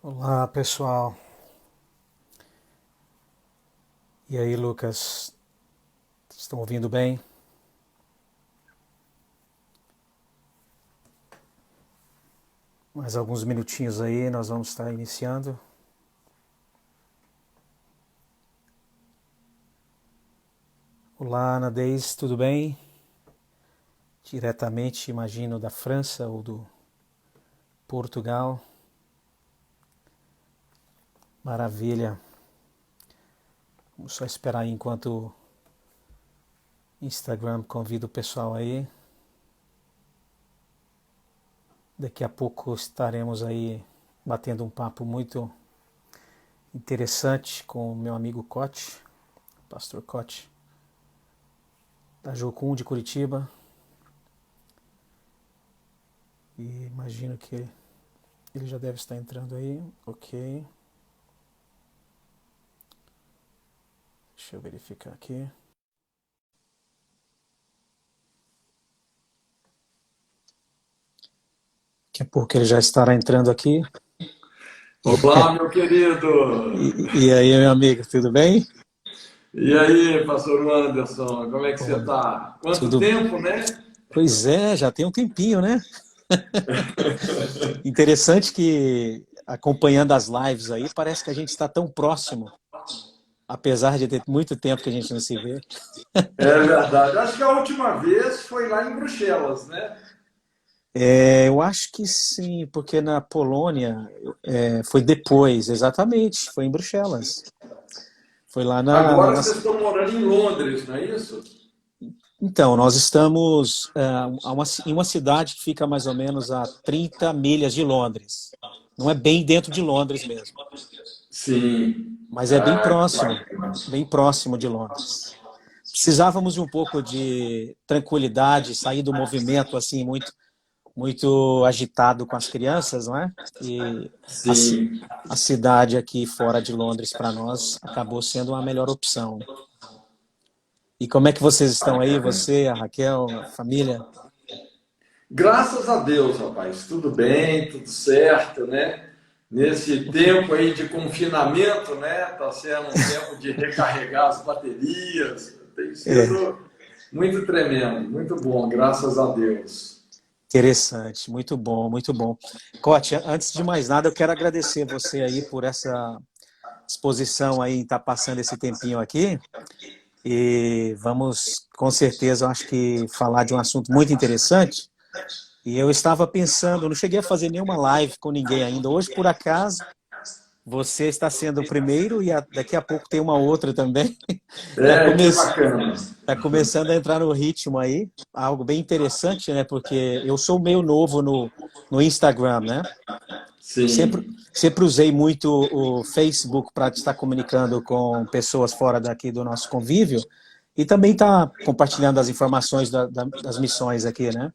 Olá, pessoal. E aí, Lucas? Estão ouvindo bem? Mais alguns minutinhos aí, nós vamos estar iniciando. Olá, Ana Deis, tudo bem? Diretamente, imagino, da França ou do Portugal. Maravilha. Vamos só esperar aí enquanto o Instagram convida o pessoal aí. Daqui a pouco estaremos aí batendo um papo muito interessante com o meu amigo Cote, Pastor Cote, da Jocum de Curitiba. E imagino que ele já deve estar entrando aí. Ok. Deixa eu verificar aqui. Daqui a pouco ele já estará entrando aqui. Olá, meu querido! E aí, meu amigo, tudo bem? E aí, pastor Anderson, como é que você Pô, está? Quanto tudo. tempo, né? Pois é, já tem um tempinho, né? Interessante que acompanhando as lives aí, parece que a gente está tão próximo, apesar de ter muito tempo que a gente não se vê. É verdade. Acho que a última vez foi lá em Bruxelas, né? Eu acho que sim, porque na Polônia foi depois, exatamente, foi em Bruxelas. Foi lá Agora vocês estão morando em Londres, não é isso? Então, nós estamos em uma cidade que fica mais ou menos a 30 milhas de Londres. Não é bem dentro de Londres mesmo, Sim. mas é Ah, que bacana. bem próximo de Londres. Precisávamos de um pouco de tranquilidade, sair do movimento assim muito agitado com as crianças, não é? E a, ci- Sim. a cidade aqui fora de Londres para nós acabou sendo uma melhor opção. E como é que vocês estão aí? Bacana. Você, a Raquel, a família? Graças a Deus, rapaz. Tudo bem, tudo certo, né? Nesse tempo aí de confinamento, né? Tá sendo um tempo de recarregar as baterias. Tem É. sido muito tremendo, muito bom, graças a Deus. Interessante, muito bom, muito bom. Cote, antes de mais nada, eu quero agradecer você aí por essa exposição aí, em estar passando esse tempinho aqui. E vamos, com certeza, eu acho que falar de um assunto muito interessante. E eu estava pensando, não cheguei a fazer nenhuma live com ninguém ainda. Hoje, por acaso, você está sendo o primeiro e daqui a pouco tem uma outra também. Está É, que bacana. Tá começando a entrar no ritmo aí, algo bem interessante, né? Porque eu sou meio novo no Instagram, né? Sempre, Sim, sempre usei muito o Facebook para estar comunicando com pessoas fora daqui do nosso convívio e também tá compartilhando as informações das missões aqui, né?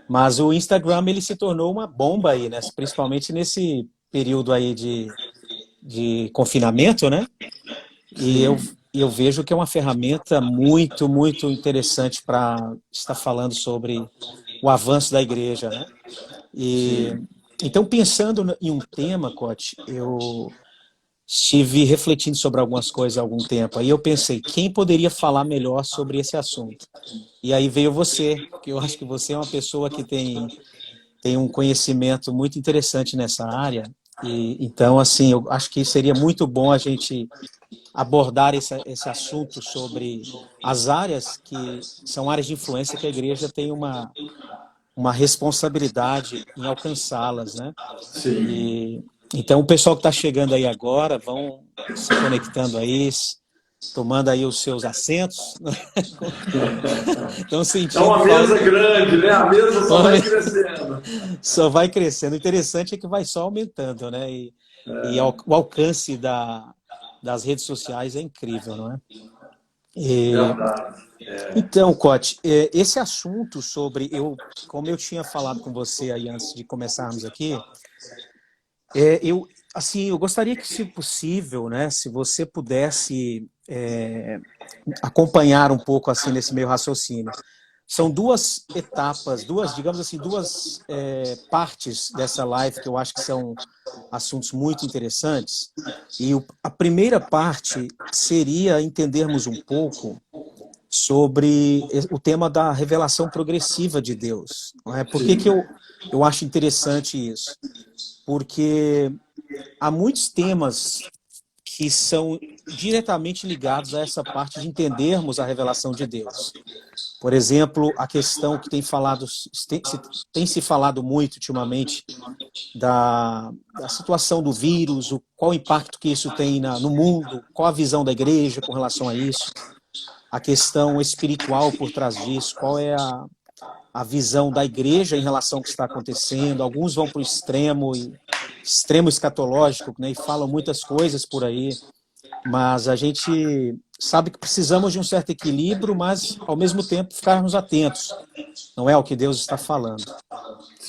Mas o Instagram ele se tornou uma bomba aí, né? Principalmente nesse período aí de confinamento, né? E sim, eu vejo que é uma ferramenta muito interessante para estar falando sobre o avanço da igreja, né? E, sim. então, pensando em um tema, Cote, eu estive refletindo sobre algumas coisas há algum tempo. Aí eu pensei, quem poderia falar melhor sobre esse assunto? E aí veio você, porque eu acho que você é uma pessoa que tem um conhecimento muito interessante nessa área. E, então, assim, eu acho que seria muito bom a gente abordar esse assunto sobre as áreas que são áreas de influência que a igreja tem uma responsabilidade em alcançá-las, né? Sim. E então o pessoal que está chegando aí agora vão se conectando aí, tomando aí os seus assentos, estão É sentindo uma falta, mesa grande, né? A mesa só vai crescendo. só vai crescendo. O interessante é que vai só aumentando, né? O alcance das redes sociais é incrível, não é? E, Verdade. então, Cote, esse assunto sobre como eu tinha falado com você aí antes de começarmos aqui, eu gostaria que, se possível, né, se você pudesse acompanhar um pouco assim nesse meu raciocínio, são duas etapas, digamos assim, duas partes dessa live que eu acho que são assuntos muito interessantes. E a primeira parte seria entendermos um pouco sobre o tema da revelação progressiva de Deus. Não é? Por que que Sim, eu acho interessante isso? Porque há muitos temas que são diretamente ligados a essa parte de entendermos a revelação de Deus. Por exemplo, a questão que tem se falado muito ultimamente da situação do vírus, qual o impacto que isso tem no mundo, qual a visão da igreja com relação a isso, a questão espiritual por trás disso, qual é a visão da igreja em relação ao que está acontecendo. Alguns vão para o extremo escatológico, né, e falam muitas coisas por aí, mas a gente sabe que precisamos de um certo equilíbrio, mas ao mesmo tempo ficarmos atentos, não é o que Deus está falando.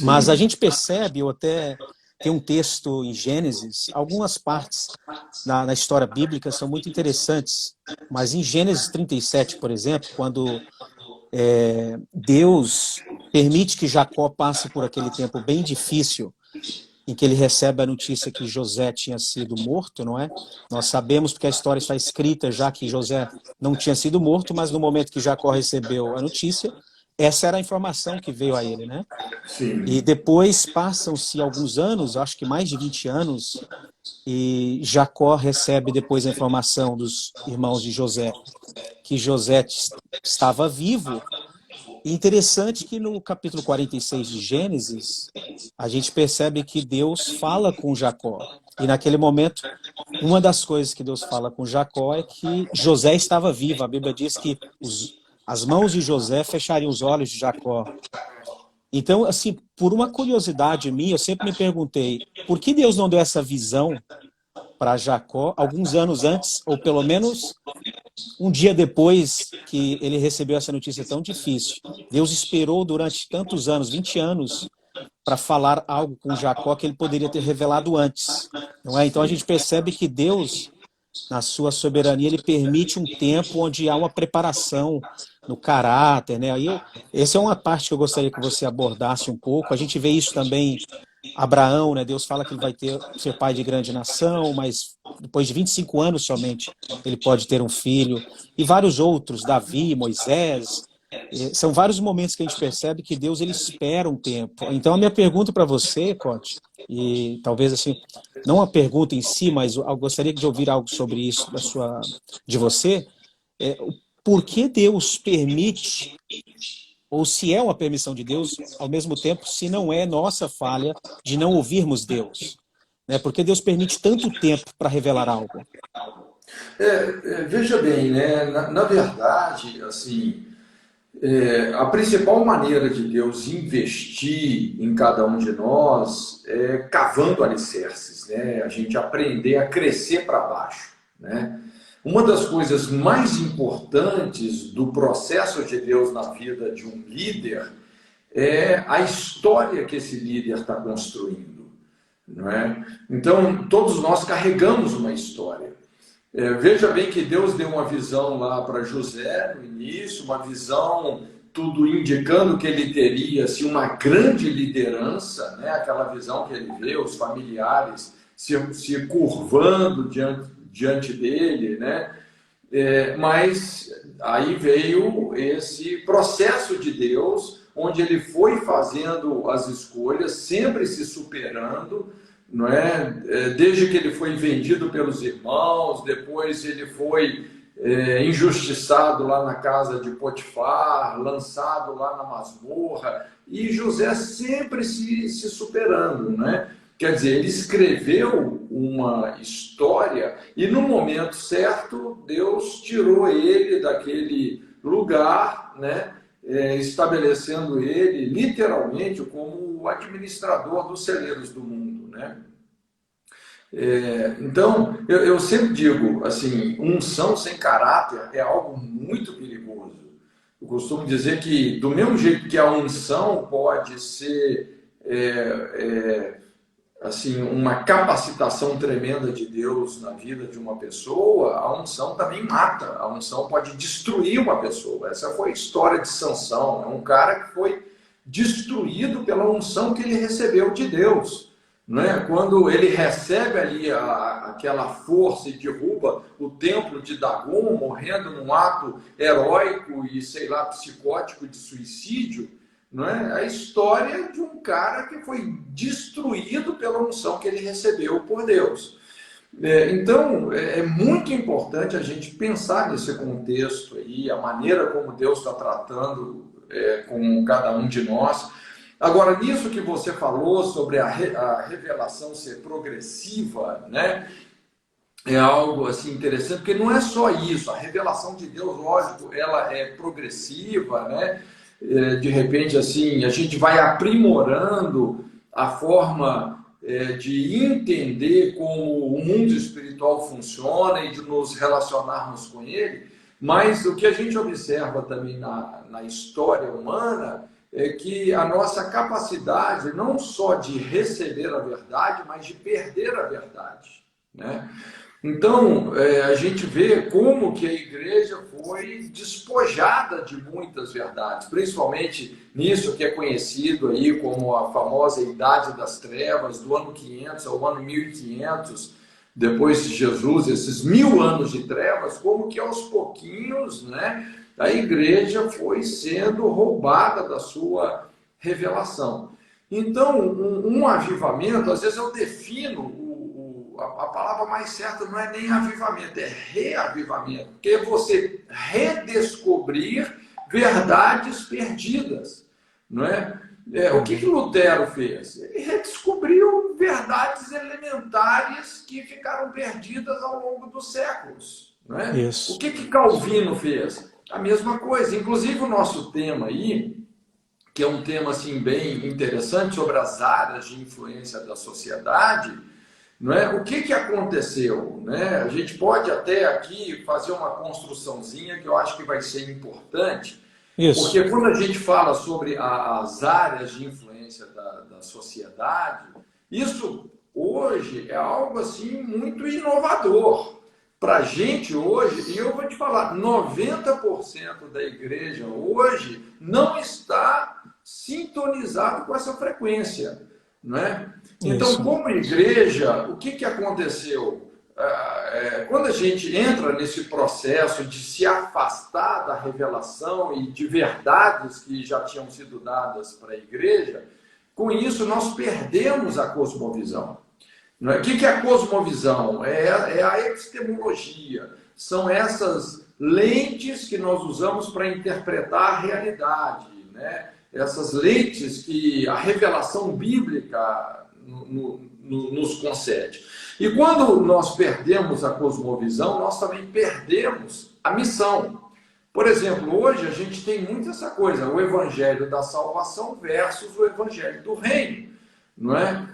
Mas a sim. gente percebe, eu até tem um texto em Gênesis, algumas partes na história bíblica são muito interessantes, mas em Gênesis 37, por exemplo, quando Deus permite que Jacó passe por aquele tempo bem difícil, em que ele recebe a notícia que José tinha sido morto, não é? Nós sabemos porque a história está escrita já que José não tinha sido morto, mas no momento que Jacó recebeu a notícia, essa era a informação que veio a ele, né? E Sim. depois passam-se alguns anos, acho que mais de 20 anos, e Jacó recebe depois a informação dos irmãos de José, que José estava vivo. E interessante que no capítulo 46 de Gênesis, a gente percebe que Deus fala com Jacó. E naquele momento, uma das coisas que Deus fala com Jacó é que José estava vivo. A Bíblia diz que as mãos de José fechariam os olhos de Jacó. Então, assim, por uma curiosidade minha, eu sempre me perguntei, por que Deus não deu essa visão para Jacó alguns anos antes, ou pelo menos um dia depois que ele recebeu essa notícia tão difícil? Deus esperou durante tantos anos, 20 anos, para falar algo com Jacó que ele poderia ter revelado antes, não é? Então a gente percebe que Deus, na sua soberania, ele permite um tempo onde há uma preparação no caráter, né? Essa é uma parte que eu gostaria que você abordasse um pouco. A gente vê isso também, Abraão, né? Deus fala que ele vai ser pai de grande nação, mas depois de 25 anos somente ele pode ter um filho. E vários outros, Davi, Moisés. São vários momentos que a gente percebe que Deus ele espera um tempo. Então a minha pergunta para você, Cote, e talvez assim, não a pergunta em si, mas eu gostaria de ouvir algo sobre isso de você, o por que Deus permite, ou se é uma permissão de Deus, ao mesmo tempo, se não é nossa falha de não ouvirmos Deus. Né? Por que Deus permite tanto tempo para revelar algo? Veja bem, né? Na verdade, assim, a principal maneira de Deus investir em cada um de nós é cavando alicerces, né? A gente aprender a crescer para baixo, né? Uma das coisas mais importantes do processo de Deus na vida de um líder é a história que esse líder está construindo, não é? Então, todos nós carregamos uma história. Veja bem que Deus deu uma visão lá para José no início, uma visão, tudo indicando que ele teria assim, uma grande liderança, né? Aquela visão que ele vê, os familiares se curvando diante dele, né? Mas aí veio esse processo de Deus, onde ele foi fazendo as escolhas, sempre se superando, não é? Desde que ele foi vendido pelos irmãos, depois ele foi injustiçado lá na casa de Potifar, lançado lá na masmorra, e José sempre se superando, né? Quer dizer, ele escreveu uma história e no momento certo Deus tirou ele daquele lugar, né? Estabelecendo ele literalmente como o administrador dos celeiros do mundo, né? Então, eu sempre digo, assim, unção sem caráter é algo muito perigoso. Eu costumo dizer que, do mesmo jeito que a unção pode ser assim, uma capacitação tremenda de Deus na vida de uma pessoa, a unção também mata. A unção pode destruir uma pessoa. Essa foi a história de Sansão. É um cara que foi destruído pela unção que ele recebeu de Deus. Né? Quando ele recebe ali aquela força e derruba o templo de Dagon, morrendo num ato heróico e, sei lá, psicótico de suicídio, não é? A história de um cara que foi destruído pela unção que ele recebeu por Deus. Então, é muito importante a gente pensar nesse contexto aí, a maneira como Deus está tratando com cada um de nós. Agora, nisso que você falou sobre a revelação ser progressiva, né? É algo assim interessante, porque não é só isso. A revelação de Deus, lógico, ela é progressiva, né? De repente, assim, a gente vai aprimorando a forma de entender como o mundo espiritual funciona e de nos relacionarmos com ele, mas o que a gente observa também na história humana é que a nossa capacidade não só de receber a verdade, mas de perder a verdade, né? Então, a gente vê como que a igreja foi despojada de muitas verdades, principalmente nisso que é conhecido aí como a famosa Idade das Trevas, do ano 500 ao ano 1500, depois de Jesus, esses 1000 anos de trevas, como que aos pouquinhos, né, a igreja foi sendo roubada da sua revelação. Então, um avivamento, às vezes eu defino a palavra mais certa não é nem avivamento, é reavivamento, porque é você redescobrir verdades perdidas, não é? O que Lutero fez? Ele redescobriu verdades elementares que ficaram perdidas ao longo dos séculos, não é? Isso. O que Calvino fez? A mesma coisa. Inclusive o nosso tema aí, que é um tema assim bem interessante sobre as áreas de influência da sociedade. Não é? O que aconteceu? Né? A gente pode até aqui fazer uma construçãozinha que eu acho que vai ser importante, Isso. Porque quando a gente fala sobre as áreas de influência da sociedade, isso hoje é algo assim muito inovador. Para a gente hoje, e eu vou te falar, 90% da igreja hoje não está sintonizado com essa frequência, não é? Então, Isso. como igreja, o que aconteceu? Quando a gente entra nesse processo de se afastar da revelação e de verdades que já tinham sido dadas para a igreja, com isso nós perdemos a cosmovisão. O que é a cosmovisão? É a epistemologia. São essas lentes que nós usamos para interpretar a realidade, né? Essas lentes que a revelação bíblica nos concede. E quando nós perdemos a cosmovisão, nós também perdemos a missão. Por exemplo, hoje a gente tem muito essa coisa, o evangelho da salvação versus o evangelho do reino, não é?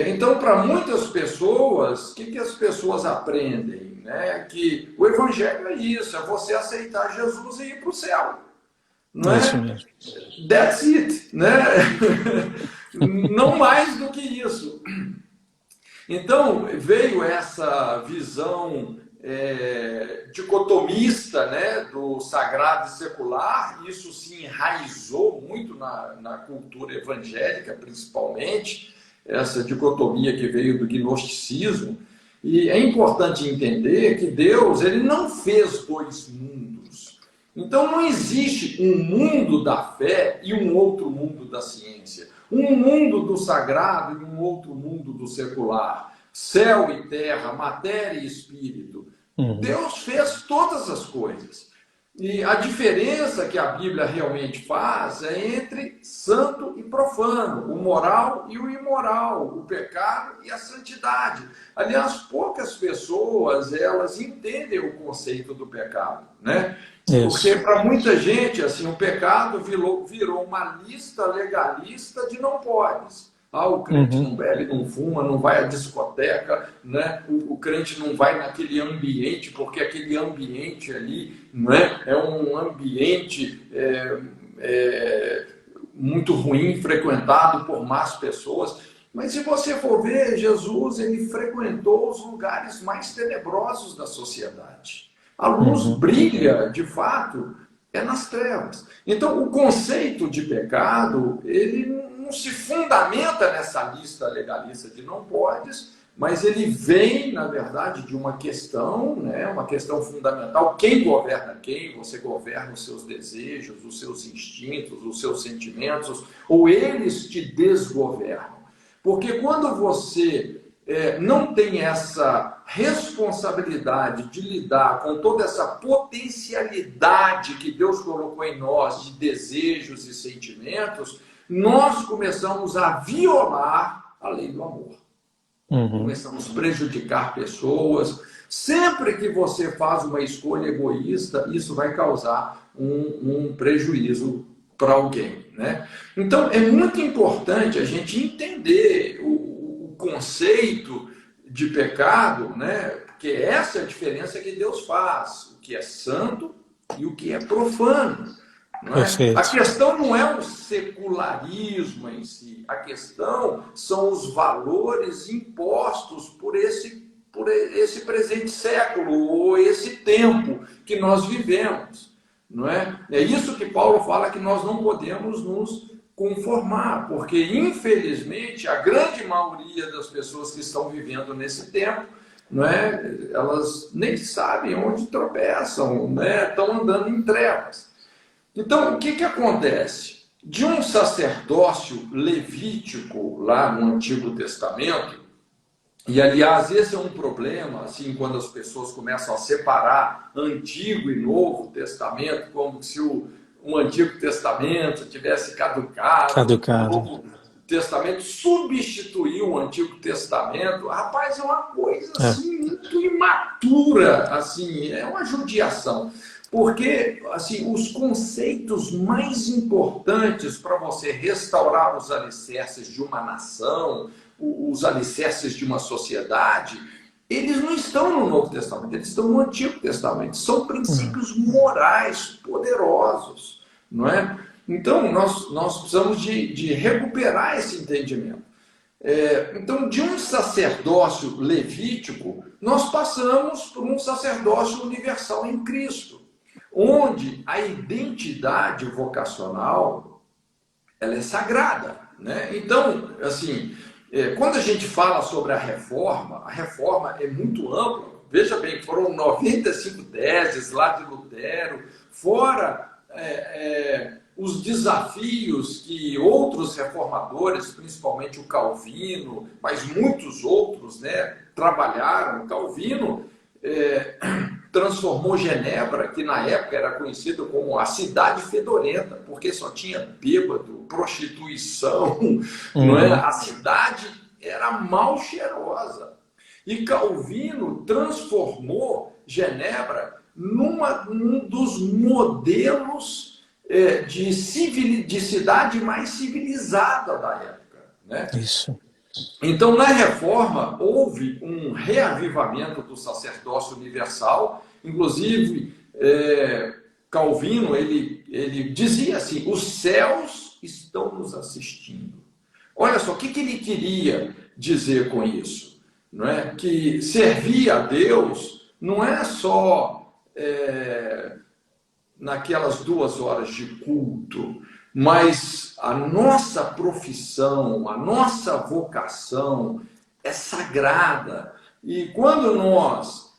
Então, para muitas pessoas, o que as pessoas aprendem? Né? Que o evangelho é isso, é você aceitar Jesus e ir para o céu. Não é? Isso mesmo. That's it, né? Não mais do que isso. Então, veio essa visão dicotomista, né, do sagrado e secular. Isso se enraizou muito na cultura evangélica, principalmente, essa dicotomia que veio do gnosticismo. E é importante entender que Deus ele não fez dois mundos. Então, não existe um mundo da fé e um outro mundo da ciência. Um mundo do sagrado e um outro mundo do secular. Céu e terra, matéria e espírito. Uhum. Deus fez todas as coisas. E a diferença que a Bíblia realmente faz é entre santo e profano, o moral e o imoral, o pecado e a santidade. Aliás, poucas pessoas elas entendem o conceito do pecado, né? Isso. Porque para muita gente, assim, o pecado virou uma lista legalista de não podes. O crente não bebe, não fuma, não vai à discoteca, né? O crente não vai naquele ambiente, porque aquele ambiente ali, né, é um ambiente muito ruim, frequentado por más pessoas. Mas se você for ver, Jesus ele frequentou os lugares mais tenebrosos da sociedade. A luz brilha, de fato, é nas trevas. Então, o conceito de pecado, ele não se fundamenta nessa lista legalista de não podes, mas ele vem, na verdade, de uma questão, né, uma questão fundamental. Quem governa quem? Você governa os seus desejos, os seus instintos, os seus sentimentos, ou eles te desgovernam? Porque quando você não tem essa responsabilidade de lidar com toda essa potencialidade que Deus colocou em nós de desejos e sentimentos, nós começamos a violar a lei do amor. Começamos a prejudicar pessoas. Sempre que você faz uma escolha egoísta, isso vai causar um prejuízo para alguém, né? Então, é muito importante a gente entender o conceito de pecado, né? Porque essa é a diferença que Deus faz, o que é santo e o que é profano. Não é? A questão não é o secularismo em si, a questão são os valores impostos por esse presente século, ou esse tempo que nós vivemos. Não é? É isso que Paulo fala, que nós não podemos nos conformar, porque infelizmente a grande maioria das pessoas que estão vivendo nesse tempo, não é? Elas nem sabem onde tropeçam, né? Estão andando em trevas. Então, o que acontece? De um sacerdócio levítico lá no Antigo Testamento, e aliás, esse é um problema, assim, quando as pessoas começam a separar Antigo e Novo Testamento, como se o Antigo Testamento tivesse caducado. O Novo Testamento substituiu o Antigo Testamento. Rapaz, é uma coisa assim, muito imatura, assim, é uma judiação. Porque, assim, os conceitos mais importantes para você restaurar os alicerces de uma nação, os alicerces de uma sociedade, eles não estão no Novo Testamento, eles estão no Antigo Testamento. São princípios morais poderosos, não é? Então, nós precisamos de recuperar esse entendimento. Então, de um sacerdócio levítico, nós passamos por um sacerdócio universal em Cristo, onde a identidade vocacional ela é sagrada, né? Então, assim, quando a gente fala sobre a reforma é muito ampla. Veja bem, foram 95 teses lá de Lutero, fora os desafios que outros reformadores, principalmente o Calvino, mas muitos outros, né, trabalharam. Calvino transformou Genebra, que na época era conhecida como a cidade fedorenta, porque só tinha bêbado, prostituição, não é? A cidade era mal cheirosa. E Calvino transformou Genebra num dos modelos de cidade mais civilizada da época, né? Isso. Então, na Reforma, houve um reavivamento do sacerdócio universal. Inclusive, Calvino ele dizia assim: os céus estão nos assistindo. Olha só, o que ele queria dizer com isso? Não é? Que servir a Deus não é só naquelas 2 horas de culto, mas a nossa profissão, a nossa vocação é sagrada. E quando nós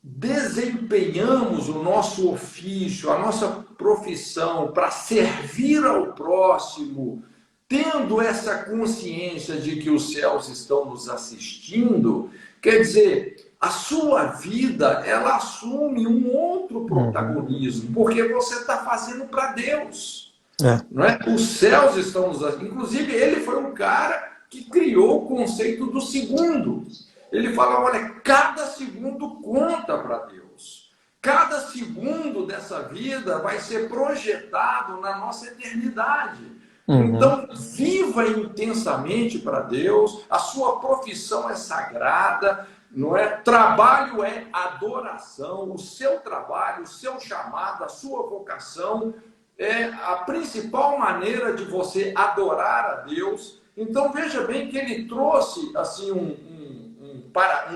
desempenhamos o nosso ofício, a nossa profissão para servir ao próximo, tendo essa consciência de que os céus estão nos assistindo, quer dizer, a sua vida, ela assume um outro protagonismo, porque você está fazendo para Deus. Não é? Os céus estão nos assistindo. Inclusive, ele foi um cara que criou o conceito do segundo. Ele fala, olha, cada segundo conta para Deus. Cada segundo dessa vida vai ser projetado na nossa eternidade. Então, viva intensamente para Deus, a sua profissão é sagrada, não é? Trabalho é adoração, o seu trabalho, o seu chamado, a sua vocação é a principal maneira de você adorar a Deus Então, veja bem que ele trouxe assim, um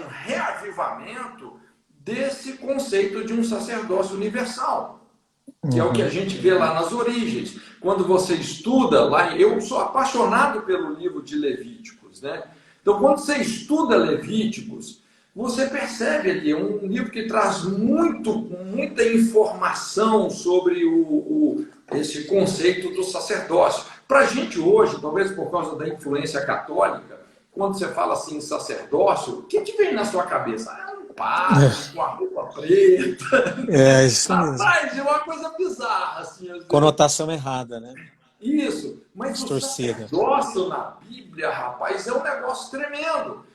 reavivamento desse conceito de um sacerdócio universal, que é o que a gente vê lá nas origens. Quando você estuda lá, eu sou apaixonado pelo livro de Levíticos, né? Então, quando você estuda Levíticos, você percebe ali, é um livro que traz muita informação sobre esse conceito do sacerdócio. Para a gente hoje, talvez por causa da influência católica, quando você fala assim em sacerdócio, o que te vem na sua cabeça? Ah, um padre com a roupa preta. É isso mesmo. Rapaz, é uma coisa bizarra. Assim, conotação errada, né? Isso, mas distorcida. O sacerdócio na Bíblia, rapaz, é um negócio tremendo.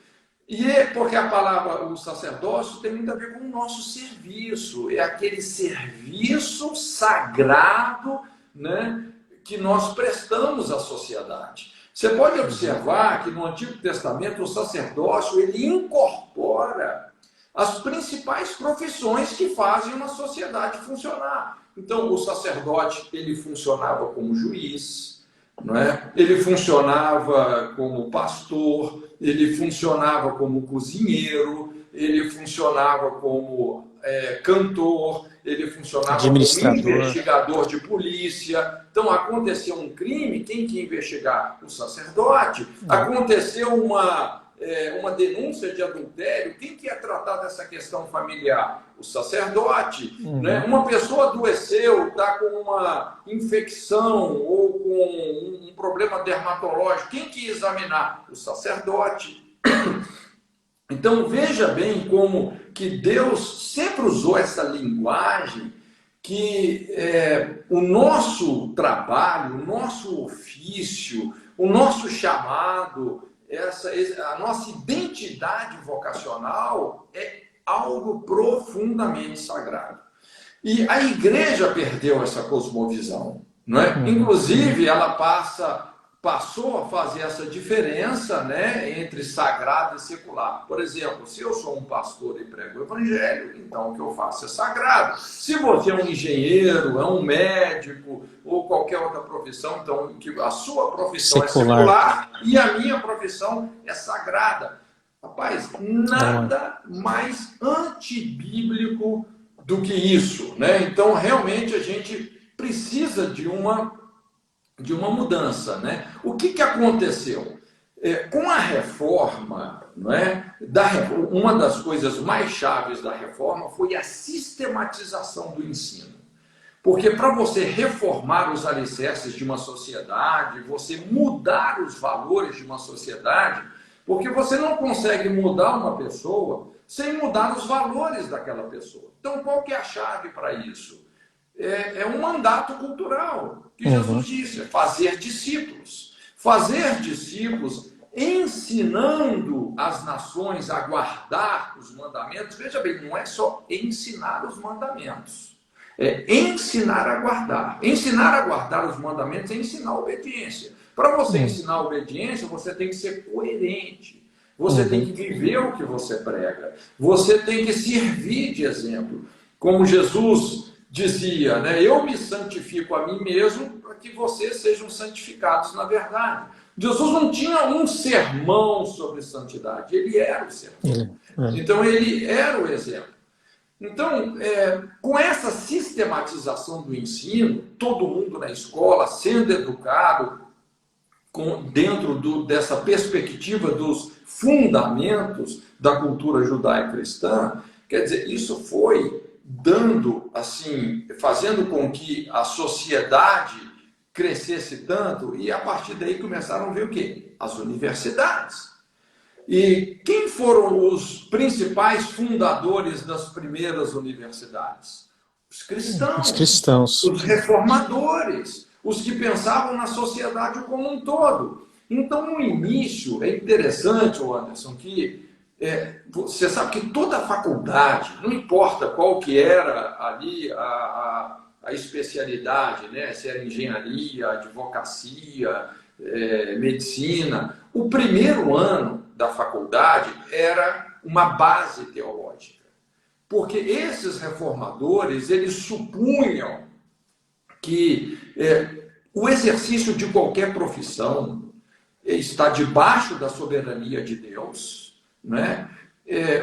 E é porque a palavra, o sacerdócio, tem muito a ver com o nosso serviço. É aquele serviço sagrado, né, que nós prestamos à sociedade. Você pode observar que no Antigo Testamento o sacerdócio ele incorpora as principais profissões que fazem uma sociedade funcionar. Então, o sacerdote ele funcionava como juiz, não é? Ele funcionava como pastor, ele funcionava como cozinheiro, ele funcionava como cantor, ele funcionava como investigador de polícia. Então, aconteceu um crime, quem que ia investigar? O sacerdote. Aconteceu uma denúncia de adultério, quem que ia tratar dessa questão familiar? O sacerdote. Né? Uma pessoa adoeceu, está com uma infecção ou com um problema dermatológico, quem que ia examinar? O sacerdote. Então, veja bem como que Deus sempre usou essa linguagem que o nosso trabalho, o nosso ofício, o nosso chamado, a nossa identidade vocacional é algo profundamente sagrado. E a igreja perdeu essa cosmovisão, não é? Inclusive, ela passou a fazer essa diferença, né, entre sagrado e secular. Por exemplo, se eu sou um pastor e prego o evangelho, então o que eu faço é sagrado. Se você é um engenheiro, é um médico ou qualquer outra profissão, então a sua profissão é secular e a minha profissão é sagrada. Rapaz, nada mais antibíblico do que isso, né? Então, realmente, a gente precisa de uma mudança, né? O que aconteceu? Com a reforma, não é? Uma das coisas mais chaves da reforma foi a sistematização do ensino. Porque para você reformar os alicerces de uma sociedade, você mudar os valores de uma sociedade, porque você não consegue mudar uma pessoa sem mudar os valores daquela pessoa. Então, qual que é a chave para isso? É um mandato cultural, que Jesus disse, é fazer discípulos. Fazer discípulos ensinando as nações a guardar os mandamentos. Veja bem, não é só ensinar os mandamentos, é ensinar a guardar. Ensinar a guardar os mandamentos é ensinar a obediência. Para você ensinar a obediência, você tem que ser coerente. Você tem que viver o que você prega. Você tem que servir de exemplo. Como Jesus dizia, né? Eu me santifico a mim mesmo para que vocês sejam santificados na verdade. Jesus não tinha um sermão sobre santidade, ele era o sermão. Então, ele era o exemplo. Então, com essa sistematização do ensino, todo mundo na escola sendo educado dentro dessa perspectiva dos fundamentos da cultura judaico-cristã, quer dizer, isso foi dando, assim, fazendo com que a sociedade crescesse tanto, e a partir daí começaram a ver o quê? As universidades. E quem foram os principais fundadores das primeiras universidades? Os cristãos. Os cristãos. Os reformadores. Os que pensavam na sociedade como um todo. Então, no início, é interessante, Anderson, que você sabe que toda a faculdade, não importa qual que era ali a especialidade, né? Se era engenharia, advocacia, medicina, o primeiro ano da faculdade era uma base teológica. Porque esses reformadores, eles supunham que o exercício de qualquer profissão está debaixo da soberania de Deus, né?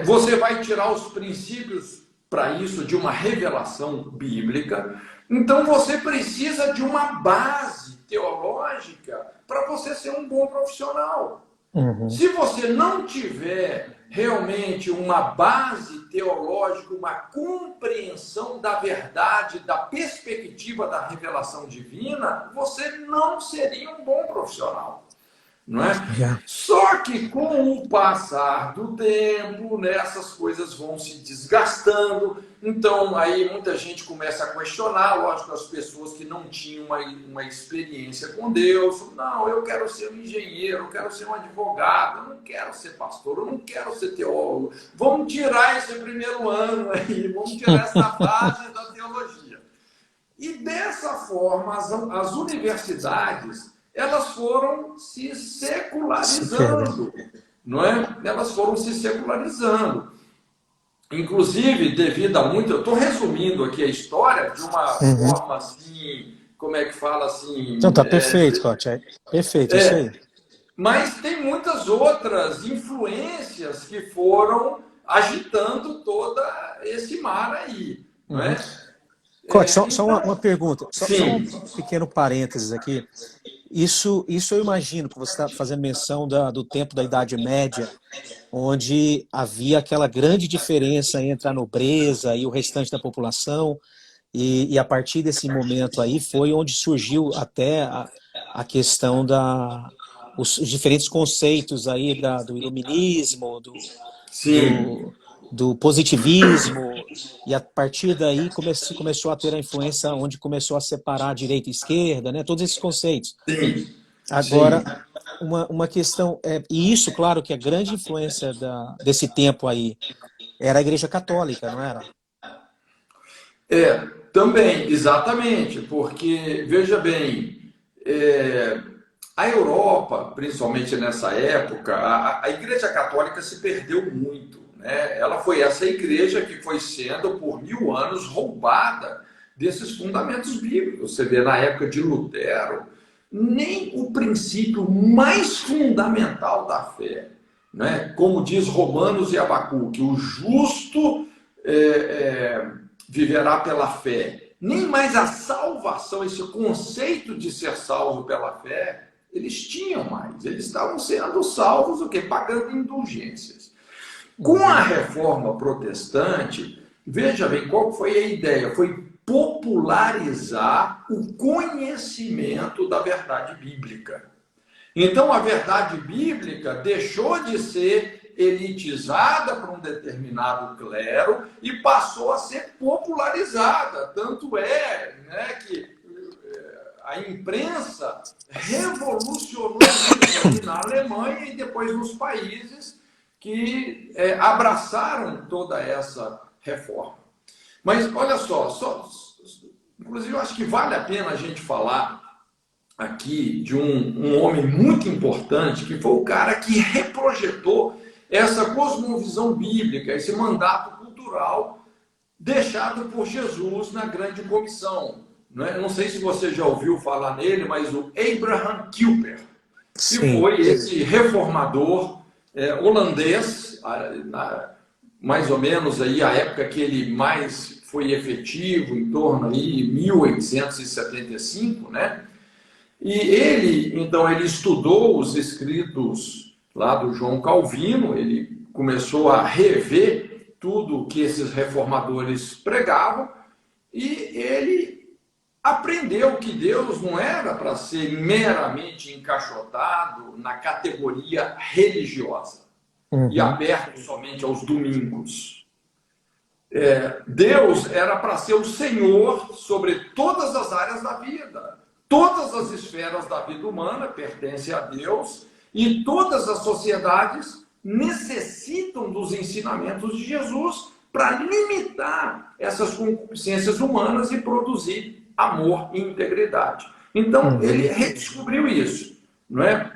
Você vai tirar os princípios para isso de uma revelação bíblica. Então você precisa de uma base teológica para você ser um bom profissional. Uhum. Se você não tiver realmente uma base teológica, uma compreensão da verdade, da perspectiva da revelação divina, você não seria um bom profissional. Não é? Só que com o passar do tempo, né, essas coisas vão se desgastando. Então, aí muita gente começa a questionar, lógico, as pessoas que não tinham uma experiência com Deus. Não, eu quero ser um engenheiro, eu quero ser um advogado, eu não quero ser pastor, eu não quero ser teólogo. Vamos tirar esse primeiro ano aí, vamos tirar essa base da teologia. E dessa forma, as universidades, elas foram se secularizando, não é? Elas foram se secularizando. Inclusive, devido a muito... Eu estou resumindo aqui a história de uma forma assim... Como é que fala assim? Então, tá perfeito, Scott. Perfeito, isso aí. Mas tem muitas outras influências que foram agitando todo esse mar aí, não é? Scott, só uma pergunta. Só um pequeno parênteses aqui. Isso eu imagino que você está fazendo menção do tempo da Idade Média, onde havia aquela grande diferença entre a nobreza e o restante da população, e a partir desse momento aí foi onde surgiu até a questão os diferentes conceitos aí do iluminismo, do positivismo, e a partir daí começou a ter a influência onde começou a separar a direita e a esquerda, né? Todos esses conceitos. Sim. Agora, uma questão, e isso, claro, que a grande influência desse tempo aí era a Igreja Católica, não era? Também, exatamente, porque, veja bem, a Europa, principalmente nessa época, a Igreja Católica se perdeu muito, né? Ela foi essa igreja que foi sendo, por 1000 anos, roubada desses fundamentos bíblicos. Você vê, na época de Lutero, nem o princípio mais fundamental da fé, né? Como diz Romanos e Abacuque, o justo viverá pela fé. Nem mais a salvação, esse conceito de ser salvo pela fé, eles tinham mais. Eles estavam sendo salvos o quê? Pagando indulgências. Com a reforma protestante, veja bem, qual foi a ideia? Foi popularizar o conhecimento da verdade bíblica. Então, a verdade bíblica deixou de ser elitizada para um determinado clero e passou a ser popularizada. Tanto é, né, que a imprensa revolucionou isso na Alemanha e depois nos países que abraçaram toda essa reforma. Mas, olha só, inclusive eu acho que vale a pena a gente falar aqui de um homem muito importante, que foi o cara que reprojetou essa cosmovisão bíblica, esse mandato cultural deixado por Jesus na grande comissão. Não sei se você já ouviu falar nele, mas o Abraham Kuyper, que foi esse reformador holandês, mais ou menos aí a época que ele mais foi efetivo, em torno aí 1875, né? E então, ele estudou os escritos lá do João Calvino, ele começou a rever tudo que esses reformadores pregavam, e ele aprendeu que Deus não era para ser meramente encaixotado na categoria religiosa e aberto somente aos domingos. Deus era para ser o Senhor sobre todas as áreas da vida. Todas as esferas da vida humana pertencem a Deus e todas as sociedades necessitam dos ensinamentos de Jesus para limitar essas concupiscências humanas e produzir amor e integridade. Então, ele redescobriu isso, não é?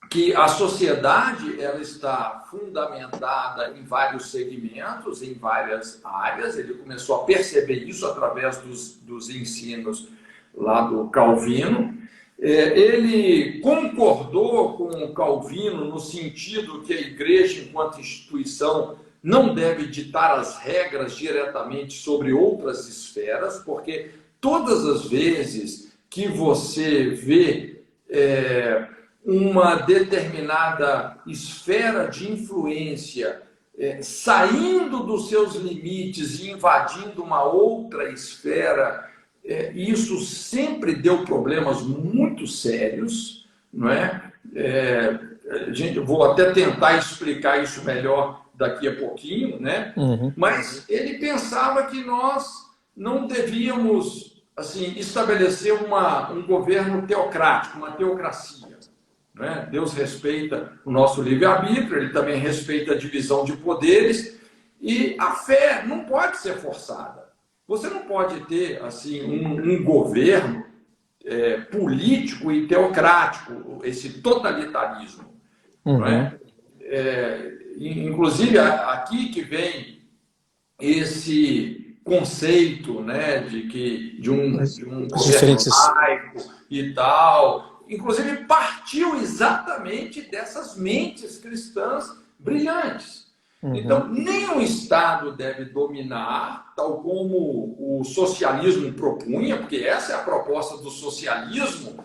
Que a sociedade ela está fundamentada em vários segmentos, em várias áreas. Ele começou a perceber isso através dos ensinos lá do Calvino, Ele concordou com o Calvino no sentido que a igreja, enquanto instituição, não deve ditar as regras diretamente sobre outras esferas, porque todas as vezes que você vê uma determinada esfera de influência saindo dos seus limites e invadindo uma outra esfera, isso sempre deu problemas muito sérios, não é? Gente, eu vou até tentar explicar isso melhor daqui a pouquinho, né? Mas ele pensava que nós não devíamos assim estabelecer um governo teocrático, uma teocracia. Né? Deus respeita o nosso livre-arbítrio, ele também respeita a divisão de poderes, e a fé não pode ser forçada. Você não pode ter assim um governo político e teocrático, esse totalitarismo. Não é? Inclusive, aqui que vem esse conceito, né, de um governo laico e tal. Inclusive, partiu exatamente dessas mentes cristãs brilhantes. Então, nem o Estado deve dominar, tal como o socialismo propunha, porque essa é a proposta do socialismo,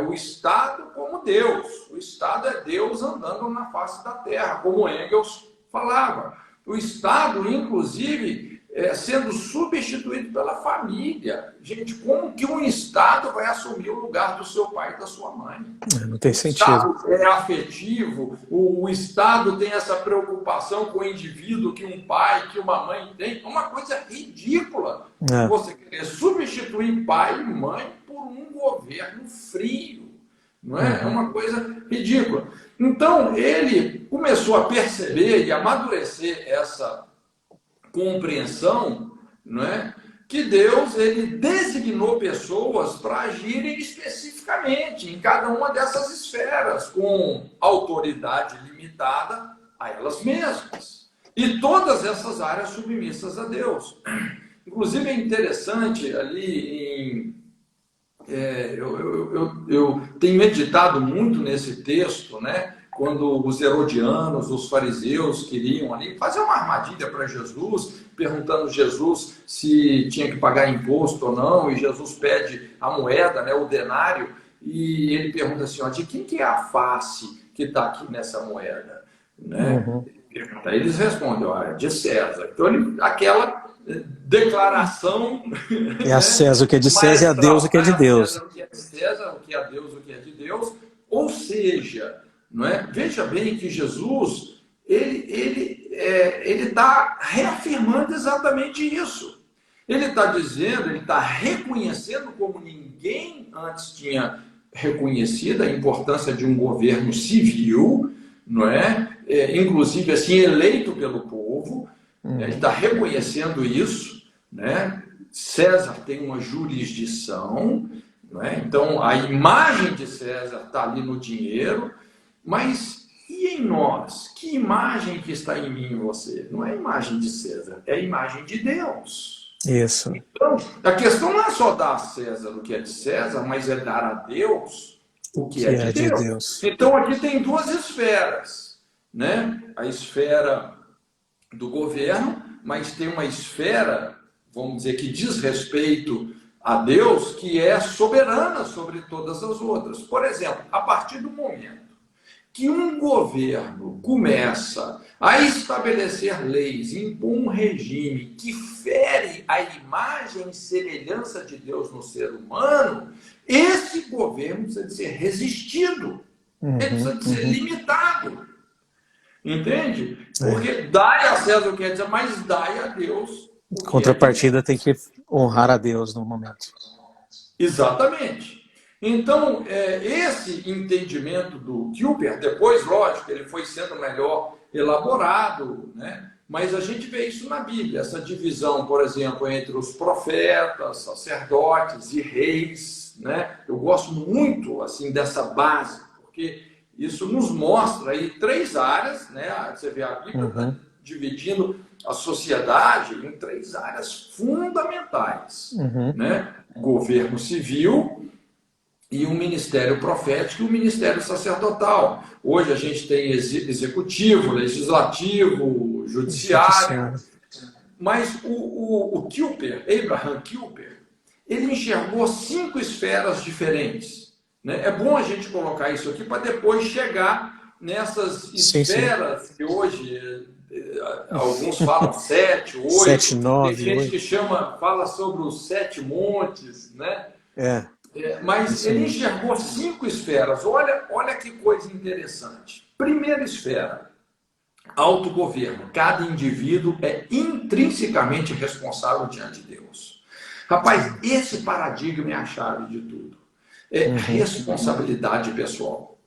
o Estado como Deus. O Estado é Deus andando na face da terra, como Engels falava. O Estado, inclusive, sendo substituído pela família. Gente, como que um Estado vai assumir o lugar do seu pai e da sua mãe? Não tem sentido. O Estado é afetivo, o Estado tem essa preocupação com o indivíduo que um pai, que uma mãe tem. É uma coisa ridícula. Você querer substituir pai e mãe por um governo frio. Não é? É uma coisa ridícula. Então, ele começou a perceber e amadurecer essa compreensão, não é? Que Deus ele designou pessoas para agirem especificamente em cada uma dessas esferas, com autoridade limitada a elas mesmas. E todas essas áreas submissas a Deus. Inclusive é interessante ali eu tenho meditado muito nesse texto, né? Quando os herodianos, os fariseus queriam ali fazer uma armadilha para Jesus, perguntando a Jesus se tinha que pagar imposto ou não, e Jesus pede a moeda, né, o denário, e ele pergunta assim, ó, de quem que é a face que está aqui nessa moeda? Né? Aí eles respondem, ó, é de César. Então, aquela declaração... É a César o que é de César e a Deus o que é de Deus. O que é de César, o que é a Deus o que é de Deus. Ou seja... Não é? Veja bem que Jesus ele está reafirmando exatamente isso. Ele está dizendo, ele está reconhecendo como ninguém antes tinha reconhecido a importância de um governo civil, não é? Inclusive assim eleito pelo povo. Ele está reconhecendo isso, né? César tem uma jurisdição, não é? Então a imagem de César está ali no dinheiro. Mas e em nós? Que imagem que está em mim e você? Não é a imagem de César, é a imagem de Deus. Isso. Então, a questão não é só dar a César o que é de César, mas é dar a Deus o que é de Deus. Então, aqui tem duas esferas, né? A esfera do governo, mas tem uma esfera, vamos dizer, que diz respeito a Deus, que é soberana sobre todas as outras. Por exemplo, a partir do momento que um governo começa a estabelecer leis, impor um regime que fere a imagem e semelhança de Deus no ser humano, esse governo precisa de ser resistido, ele precisa de ser limitado. Entende? Porque dai a César o que quer dizer, mas dai a Deus. Contrapartida tem que honrar a Deus no momento. Exatamente. Então, esse entendimento do Kuyper, depois, lógico, ele foi sendo melhor elaborado, né? Mas a gente vê isso na Bíblia, essa divisão, por exemplo, entre os profetas, sacerdotes e reis, né? Eu gosto muito assim dessa base, porque isso nos mostra aí três áreas, né? Você vê a Bíblia dividindo a sociedade em três áreas fundamentais, né? Governo civil, e o ministério profético e o ministério sacerdotal. Hoje a gente tem executivo, legislativo, judiciário, mas o Kuyper, Abraham Kuyper, ele enxergou 5 esferas diferentes. Né? É bom a gente colocar isso aqui para depois chegar nessas esferas que hoje alguns falam 7, 8, 7, 9, tem gente 8. que fala sobre os 7 montes, né? Mas ele enxergou 5 esferas. Olha que coisa interessante. Primeira esfera, autogoverno. Cada indivíduo é intrinsecamente responsável diante de Deus. Rapaz, esse paradigma é a chave de tudo. É responsabilidade pessoal.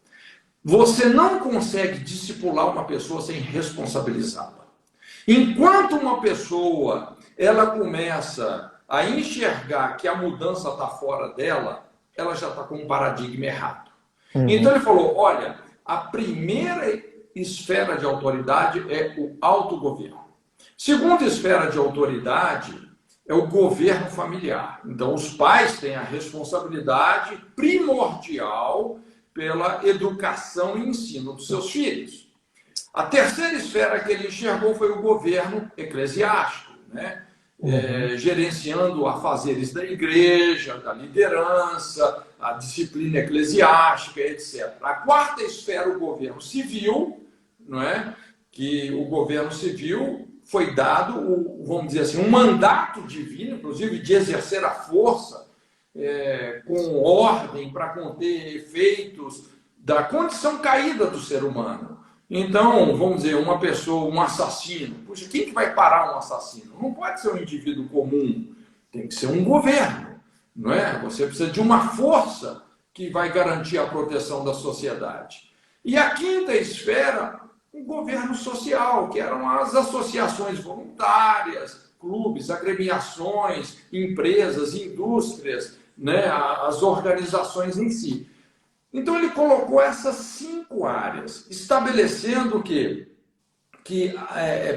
Você não consegue discipular uma pessoa sem responsabilizá-la. Enquanto uma pessoa ela começa a enxergar que a mudança está fora dela, ela já está com um paradigma errado. Então ele falou, olha, a primeira esfera de autoridade é o autogoverno. Segunda esfera de autoridade é o governo familiar. Então os pais têm a responsabilidade primordial pela educação e ensino dos seus filhos. A terceira esfera que ele enxergou foi o governo eclesiástico, né? Gerenciando afazeres da igreja, da liderança, a disciplina eclesiástica, etc. A quarta esfera, o governo civil, não é? Que o governo civil foi dado, vamos dizer assim, um mandato divino, inclusive de exercer a força com ordem para conter efeitos da condição caída do ser humano. Então, vamos dizer, uma pessoa, um assassino. Puxa, quem que vai parar um assassino? Não pode ser um indivíduo comum, tem que ser um governo, não é? Você precisa de uma força que vai garantir a proteção da sociedade. E a quinta esfera, o governo social, que eram as associações voluntárias, clubes, agremiações, empresas, indústrias, né? As organizações em si. Então ele colocou essas 5 áreas, estabelecendo que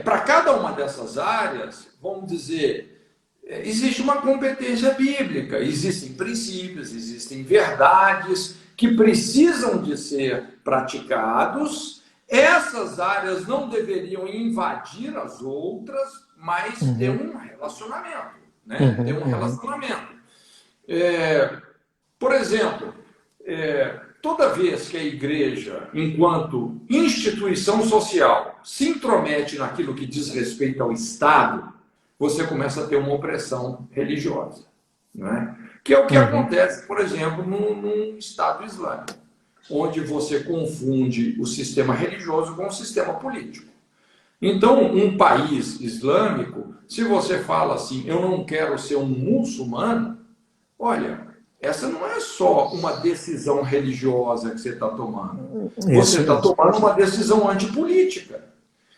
para cada uma dessas áreas, vamos dizer, existe uma competência bíblica, existem princípios, existem verdades que precisam de ser praticados. Essas áreas não deveriam invadir as outras, mas ter um relacionamento, né? Ter um relacionamento. Por exemplo, toda vez que a igreja, enquanto instituição social, se intromete naquilo que diz respeito ao Estado, você começa a ter uma opressão religiosa. Não é? Que é o que acontece, por exemplo, num Estado islâmico, onde você confunde o sistema religioso com o sistema político. Então, um país islâmico, se você fala assim, eu não quero ser um muçulmano, olha, essa não é só uma decisão religiosa que você está tomando. Você está tomando uma decisão antipolítica.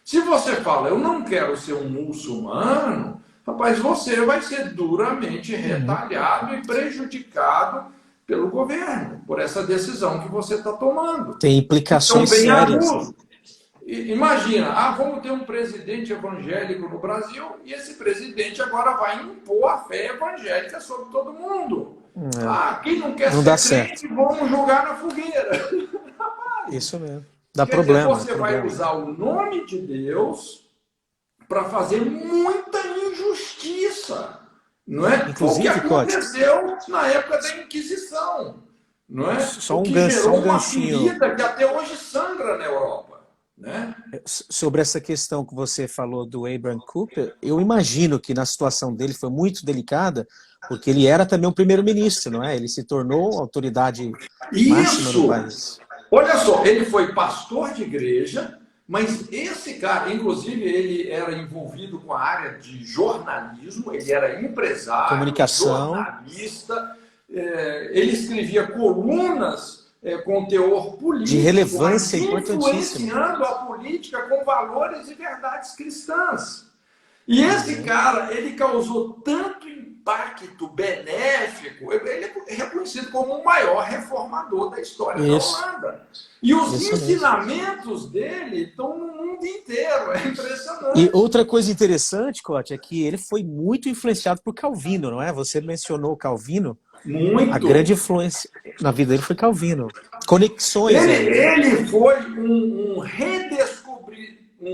Se você fala, eu não quero ser um muçulmano, rapaz, você vai ser duramente retalhado e prejudicado pelo governo, por essa decisão que você está tomando. Tem implicações sérias. Imagina, vamos ter um presidente evangélico no Brasil e esse presidente agora vai impor a fé evangélica sobre todo mundo. Quem não quer ser crente, vamos jogar na fogueira. Isso mesmo. Dá problema. Você vai usar o nome de Deus para fazer muita injustiça. Não é? Inclusive, o que aconteceu na época da Inquisição. Não é? Só um ganchinho. Uma ferida que até hoje sangra na Europa. Né? Sobre essa questão que você falou do Abraham Kuyper, eu imagino que na situação dele foi muito delicada, porque ele era também um primeiro-ministro, não é? Ele se tornou autoridade máxima no país. Olha só, ele foi pastor de igreja, mas esse cara, inclusive, ele era envolvido com a área de jornalismo, ele era empresário, comunicação, jornalista, ele escrevia colunas com teor político, de relevância importantíssima, influenciando a política com valores e verdades cristãs. E esse cara, ele causou tanto impacto benéfico, ele é reconhecido como o maior reformador da história da Holanda. E os ensinamentos dele estão no mundo inteiro, é impressionante. E outra coisa interessante, Cote, é que ele foi muito influenciado por Calvino, não é? Você mencionou Calvino. A Muito. grande influência na vida dele foi Calvino. Conexões aí, né? Ele foi um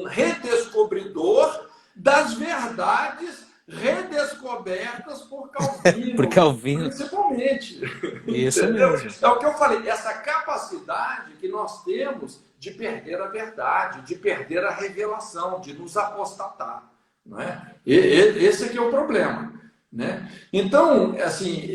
redescobridor das verdades redescobertas por Por Calvino, Calvino. principalmente. Isso Entendeu? mesmo. É o que eu falei, essa capacidade que nós temos de perder a verdade, de perder a revelação, de nos apostatar. Não é? Esse aqui é o problema. Né? Então, assim,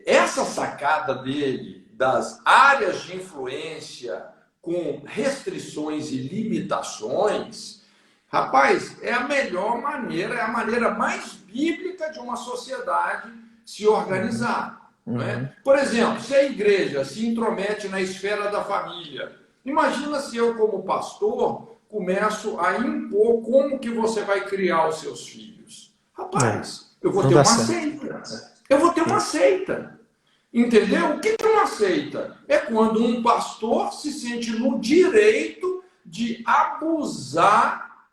essa sacada dele das áreas de influência com restrições e limitações, rapaz, é a melhor maneira, é a maneira mais bíblica de uma sociedade se organizar. Não é? Por exemplo, se a igreja se intromete na esfera da família, imagina se eu, como pastor, começo a impor como que você vai criar os seus filhos. Rapaz, eu vou ter uma seita. Eu vou ter uma seita. Entendeu? O que é uma seita? É quando um pastor se sente no direito de abusar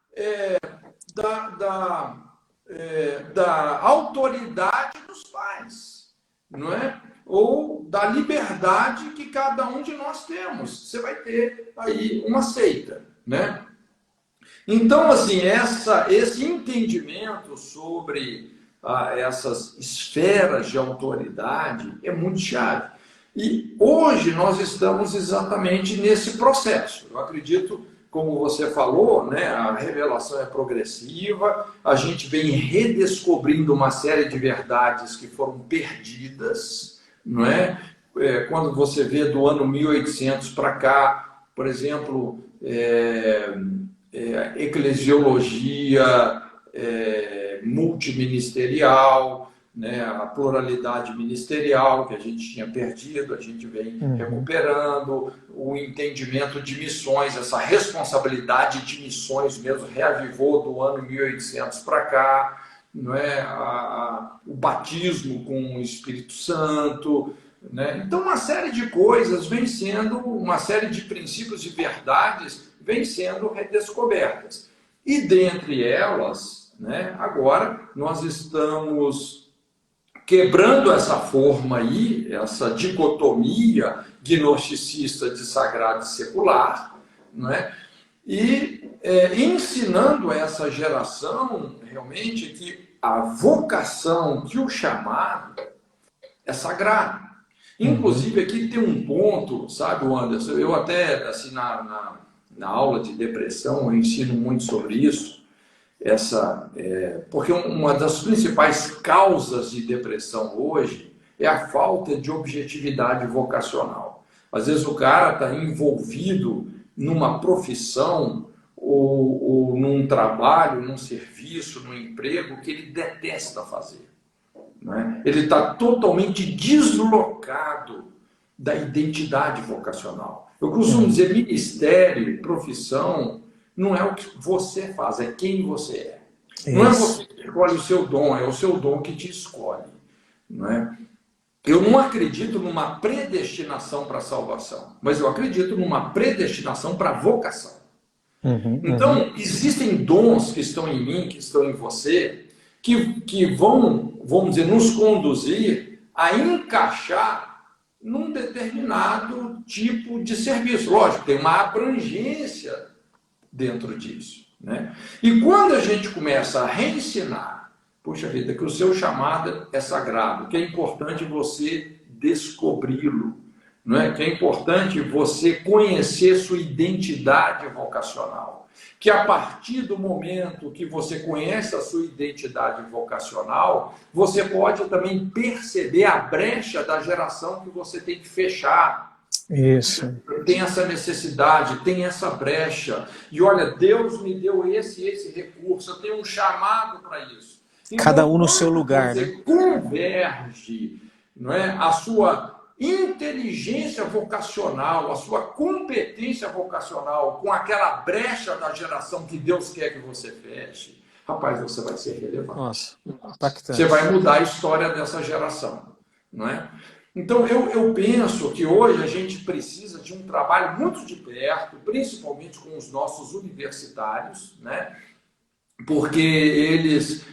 da autoridade dos pais, não é? Ou da liberdade que cada um de nós temos. Você vai ter aí uma seita, né? Então, assim, esse entendimento sobre essas esferas de autoridade é muito chave. E hoje nós estamos exatamente nesse processo. Eu acredito, como você falou, né, a revelação é progressiva, a gente vem redescobrindo uma série de verdades que foram perdidas, não é? Quando você vê do ano 1800 para cá, por exemplo, eclesiologia multiministerial, né, a pluralidade ministerial que a gente tinha perdido, a gente vem recuperando, o entendimento de missões, essa responsabilidade de missões mesmo reavivou do ano 1800 para cá, não é? O batismo com o Espírito Santo, né? Então uma série de coisas vem sendo, uma série de princípios e verdades vem sendo redescobertas. E dentre elas, né, agora nós estamos quebrando essa forma aí, essa dicotomia gnosticista de sagrado e secular, né, e ensinando essa geração realmente que a vocação, que o chamado é sagrado. Inclusive aqui tem um ponto, sabe, Anderson, eu até assim na aula de depressão eu ensino muito sobre isso, porque uma das principais causas de depressão hoje é a falta de objetividade vocacional. Às vezes o cara está envolvido numa profissão ou num trabalho, num serviço, num emprego que ele detesta fazer. Né? Ele está totalmente deslocado da identidade vocacional. Eu costumo dizer, ministério, profissão, não é o que você faz, é quem você é. Isso. Não é você que escolhe o seu dom, é o seu dom que te escolhe. Não é? Eu não acredito numa predestinação para a salvação, mas eu acredito numa predestinação para a vocação. Então, existem dons que estão em mim, que estão em você, que vão, vamos dizer, nos conduzir a encaixar num determinado tipo de serviço. Lógico, tem uma abrangência dentro disso, né? E quando a gente começa a reensinar, puxa vida, que o seu chamado é sagrado, que é importante você descobri-lo, não é? Que é importante você conhecer sua identidade vocacional, que a partir do momento que você conhece a sua identidade vocacional, você pode também perceber a brecha da geração que você tem que fechar. Isso. Tem essa necessidade, tem essa brecha. E olha, Deus me deu esse recurso, eu tenho um chamado para isso. Então, cada um no seu lugar, você, né? Converge, não é, a sua inteligência vocacional, a sua competência vocacional com aquela brecha da geração que Deus quer que você feche, rapaz, você vai ser relevante. Nossa, impactante. Você vai mudar a história dessa geração, não é? Então, eu penso que hoje a gente precisa de um trabalho muito de perto, principalmente com os nossos universitários, né? porque eles,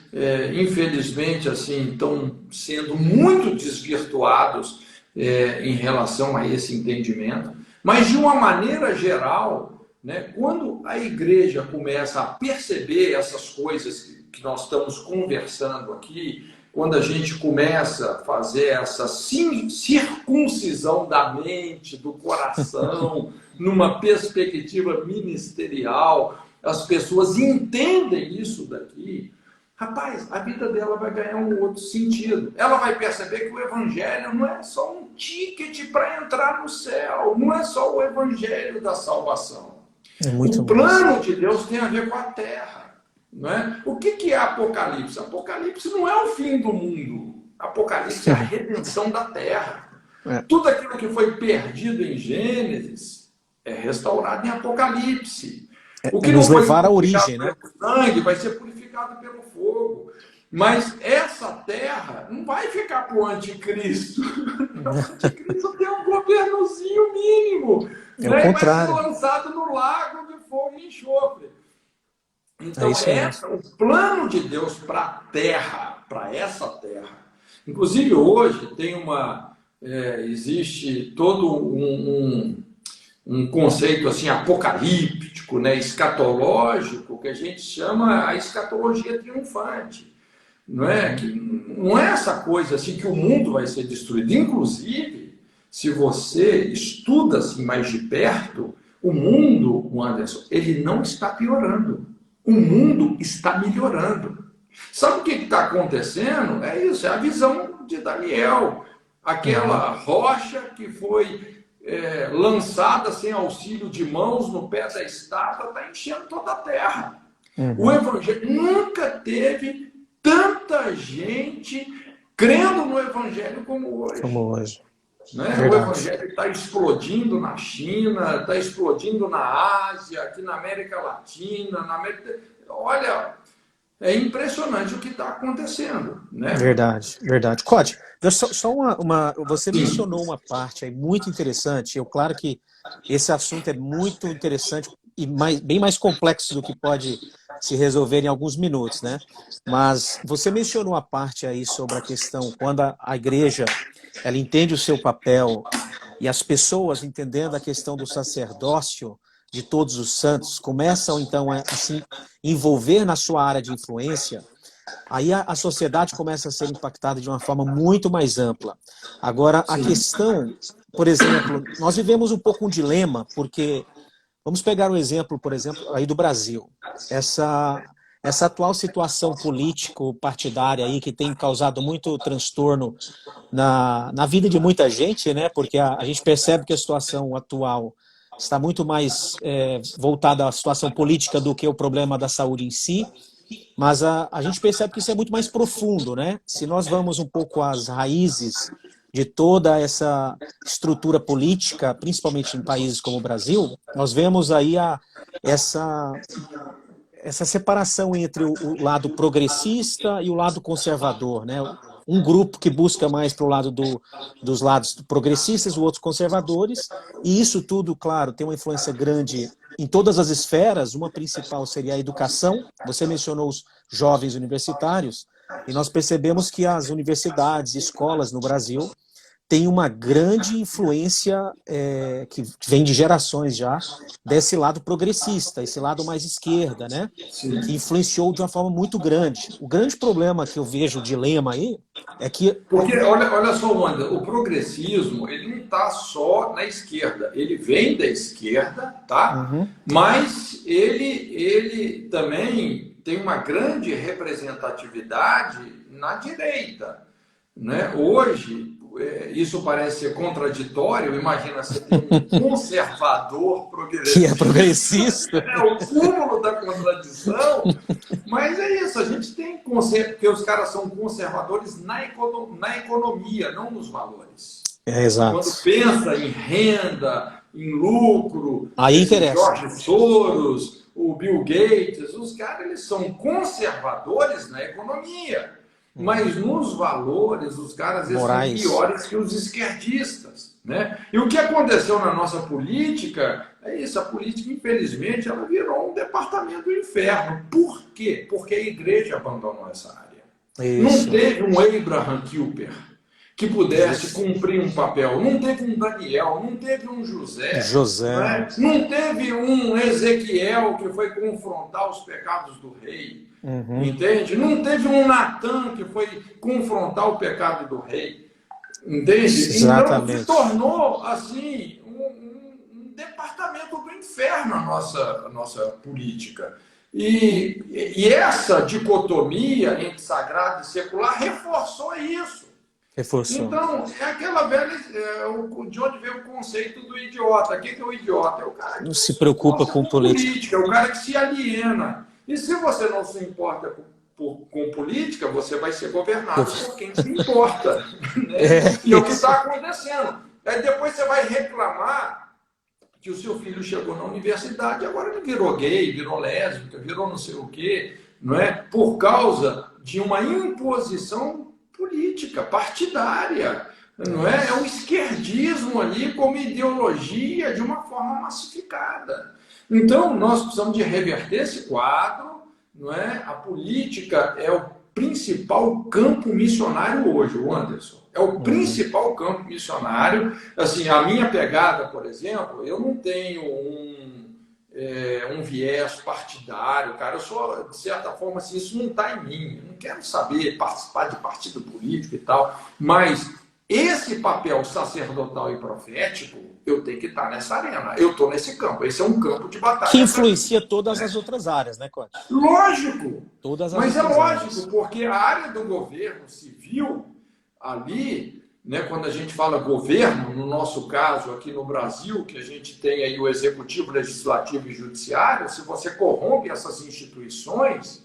infelizmente, assim, estão sendo muito desvirtuados em relação a esse entendimento. Mas, de uma maneira geral, né, quando a igreja começa a perceber essas coisas que nós estamos conversando aqui, quando a gente começa a fazer essa circuncisão da mente, do coração, numa perspectiva ministerial, as pessoas entendem isso daqui, rapaz, a vida dela vai ganhar um outro sentido. Ela vai perceber que o evangelho não é só um ticket para entrar no céu, não é só o evangelho da salvação. O plano de Deus tem a ver com a terra. Não é? O que é Apocalipse? Apocalipse não é o fim do mundo. Apocalipse é a redenção da terra. Tudo aquilo que foi perdido em Gênesis é restaurado em Apocalipse. O que nos não foi levar à origem, né? pelo sangue vai ser purificado pelo fogo. Mas essa terra não vai ficar para o anticristo. O anticristo tem um governozinho mínimo. É o contrário. Vai ser lançado no lago de fogo e enxofre. Então, o plano de Deus para a terra, para essa terra. Inclusive, hoje tem existe todo um conceito assim apocalíptico, né, escatológico, que a gente chama a escatologia triunfante. Não é? Que não é essa coisa assim que o mundo vai ser destruído. Inclusive, se você estuda assim mais de perto, o mundo, Anderson, ele não está piorando. O mundo está melhorando. Sabe o que está acontecendo? É isso, é a visão de Daniel. Aquela rocha que foi lançada sem auxílio de mãos no pé da estátua, está enchendo toda a terra. O evangelho nunca teve tanta gente crendo no evangelho como hoje. Né? O evangelho está explodindo na China, está explodindo na Ásia, aqui na América Latina, na América... Olha, é impressionante o que está acontecendo. Né? Verdade. Code, só você mencionou uma parte aí muito interessante. Claro que esse assunto é muito interessante e bem mais complexo do que pode se resolver em alguns minutos, né? Mas você mencionou a parte aí sobre a questão quando a igreja ela entende o seu papel e as pessoas entendendo a questão do sacerdócio de todos os santos começam então a se envolver na sua área de influência, aí a sociedade começa a ser impactada de uma forma muito mais ampla. Agora, a questão, por exemplo, nós vivemos um pouco um dilema, porque vamos pegar o exemplo, por exemplo, aí do Brasil. Essa atual situação político-partidária aí que tem causado muito transtorno na vida de muita gente, né? Porque a gente percebe que a situação atual está muito mais voltada à situação política do que o problema da saúde em si, mas a gente percebe que isso é muito mais profundo, né? Se nós vamos um pouco às raízes de toda essa estrutura política, principalmente em países como o Brasil, nós vemos aí essa separação entre o lado progressista e o lado conservador, né? Um grupo que busca mais para o lado dos lados progressistas, o outro conservadores, e isso tudo, claro, tem uma influência grande em todas as esferas. Uma principal seria a educação. Você mencionou os jovens universitários, e nós percebemos que as universidades e escolas no Brasil têm uma grande influência que vem de gerações já, desse lado progressista, esse lado mais esquerda, né? Sim. Que influenciou de uma forma muito grande. O grande problema que eu vejo, o dilema aí, é que... Porque, olha só, Wanda, o progressismo, ele não está só na esquerda, ele vem da esquerda, tá? Mas ele também tem uma grande representatividade na direita, né? Hoje, isso parece ser contraditório. Imagina, você tem um conservador progressista. Que é progressista. É o cúmulo da contradição. Mas é isso, a gente tem conceito, porque os caras são conservadores na economia, não nos valores. Exato. Quando pensa em renda, em lucro, aí interessa. George Soros, o Bill Gates, os caras eles são conservadores na economia. Mas nos valores, os caras eles são piores que os esquerdistas. né? E o que aconteceu na nossa política é isso, a política, infelizmente, ela virou um departamento do inferno. Por quê? Porque a igreja abandonou essa área. Não Isso. teve um Abraham Kuyper que pudesse Isso. cumprir um papel. Não teve um Daniel, não teve um José, não José. é? Não teve um Ezequiel que foi confrontar os pecados do rei. Uhum. Entende? Não teve um Natan que foi confrontar o pecado do rei. Entende? Então se Exatamente. tornou assim um departamento do inferno a nossa política. E essa dicotomia entre sagrado e secular reforçou isso. Reforçou. Então, é aquela velha. De onde veio o conceito do idiota? O que é o idiota? É o cara que Não não se se preocupa importa com com política. política, é o cara que se aliena. E se você não se importa com política, você vai ser governado por quem se importa. Né? E é o que está acontecendo. Aí depois você vai reclamar que o seu filho chegou na universidade, agora ele virou gay, virou lésbica, virou não sei o quê, não é? Por causa de uma imposição política, partidária, não é? É um esquerdismo ali como ideologia de uma forma massificada. Então, nós precisamos de reverter esse quadro, não é? A política é o principal campo missionário hoje, o Anderson. É o principal campo missionário. Assim, a minha pegada, por exemplo, eu não tenho um viés partidário, cara. Eu sou, de certa forma, assim, isso não está em mim. Eu não quero saber participar de partido político e tal, mas esse papel sacerdotal e profético, eu tenho que estar nessa arena. Eu estou nesse campo. Esse é um campo de batalha. Que influencia todas as outras áreas, né, Cote? Lógico! Todas as Mas é outras lógico, áreas. porque a área do governo civil, ali, né, quando a gente fala governo, no nosso caso aqui no Brasil, que a gente tem aí o executivo, legislativo e judiciário, se você corrompe essas instituições,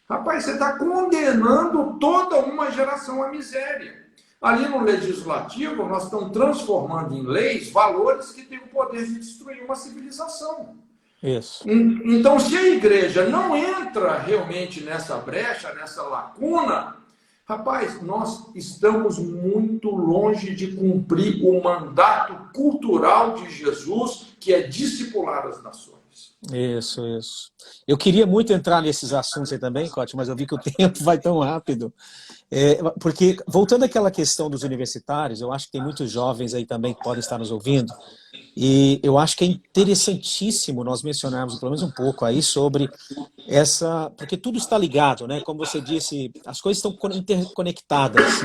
rapaz, você está condenando toda uma geração à miséria. Ali no legislativo, nós estamos transformando em leis valores que têm o poder de destruir uma civilização. Isso. Então, se a igreja não entra realmente nessa brecha, nessa lacuna, rapaz, nós estamos muito longe de cumprir o mandato cultural de Jesus, que é discipular as nações. Isso, isso. Eu queria muito entrar nesses assuntos aí também, Cote, mas eu vi que o tempo vai tão rápido. Porque, voltando àquela questão dos universitários, eu acho que tem muitos jovens aí também que podem estar nos ouvindo, e eu acho que é interessantíssimo nós mencionarmos pelo menos um pouco aí sobre essa... Porque tudo está ligado, né? Como você disse, as coisas estão interconectadas.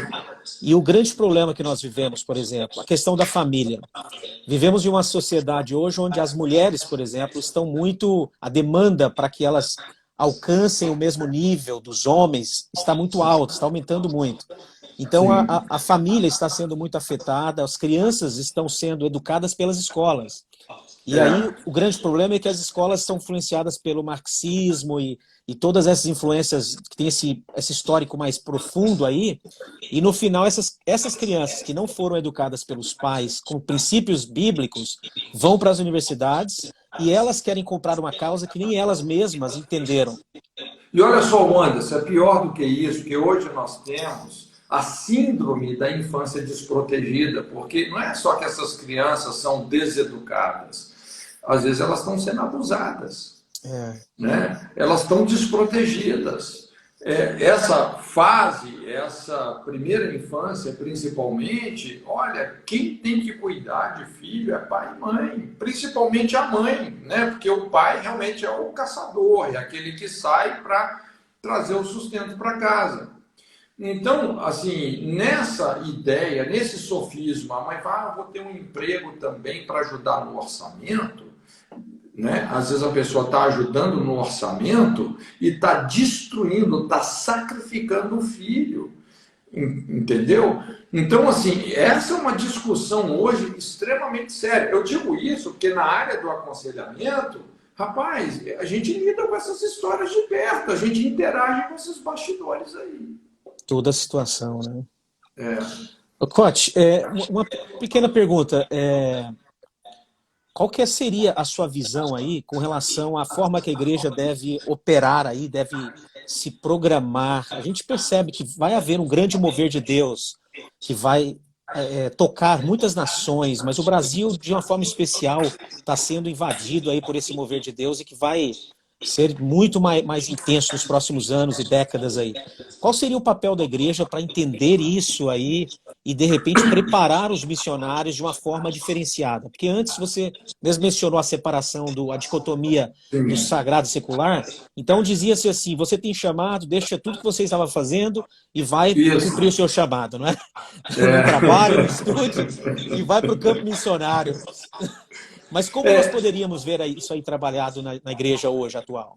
E o grande problema que nós vivemos, por exemplo, a questão da família. Vivemos em uma sociedade hoje onde as mulheres, por exemplo, estão muito... A demanda para que elas alcancem o mesmo nível dos homens está muito alta, está aumentando muito. Então, a família está sendo muito afetada, as crianças estão sendo educadas pelas escolas. E aí, o grande problema é que as escolas são influenciadas pelo marxismo e todas essas influências que tem esse histórico mais profundo aí. E, no final, essas crianças que não foram educadas pelos pais com princípios bíblicos vão para as universidades e elas querem comprar uma causa que nem elas mesmas entenderam. E olha só, Anderson, é pior do que isso, que hoje nós temos a síndrome da infância desprotegida, porque não é só que essas crianças são deseducadas, às vezes elas estão sendo abusadas, né? Elas estão desprotegidas. Essa fase, essa primeira infância, principalmente, olha, quem tem que cuidar de filho é pai e mãe, principalmente a mãe, né? Porque o pai realmente é o caçador, é aquele que sai para trazer o sustento para casa. Então, assim, nessa ideia, nesse sofisma, a mãe fala, vou ter um emprego também para ajudar no orçamento, né? Às vezes a pessoa está ajudando no orçamento e está destruindo, está sacrificando o filho, entendeu? Então, assim, essa é uma discussão hoje extremamente séria. Eu digo isso porque na área do aconselhamento, rapaz, a gente lida com essas histórias de perto, a gente interage com esses bastidores aí. Toda a situação, né? Cote, uma pequena pergunta. Qual que seria a sua visão aí com relação à forma que a igreja deve operar aí, deve se programar? A gente percebe que vai haver um grande mover de Deus, que vai tocar muitas nações, mas o Brasil, de uma forma especial, está sendo invadido aí por esse mover de Deus e que vai ser muito mais intenso nos próximos anos e décadas aí. Qual seria o papel da igreja para entender isso aí e, de repente, preparar os missionários de uma forma diferenciada? Porque antes você mesmo mencionou a separação, a dicotomia do Sim. sagrado e secular, então dizia-se assim, você tem chamado, deixa tudo que você estava fazendo e vai Isso. cumprir o seu chamado, não é? No É. trabalho, no estúdio, e vai para o campo missionário. Mas como nós poderíamos ver isso aí trabalhado na igreja hoje, atual?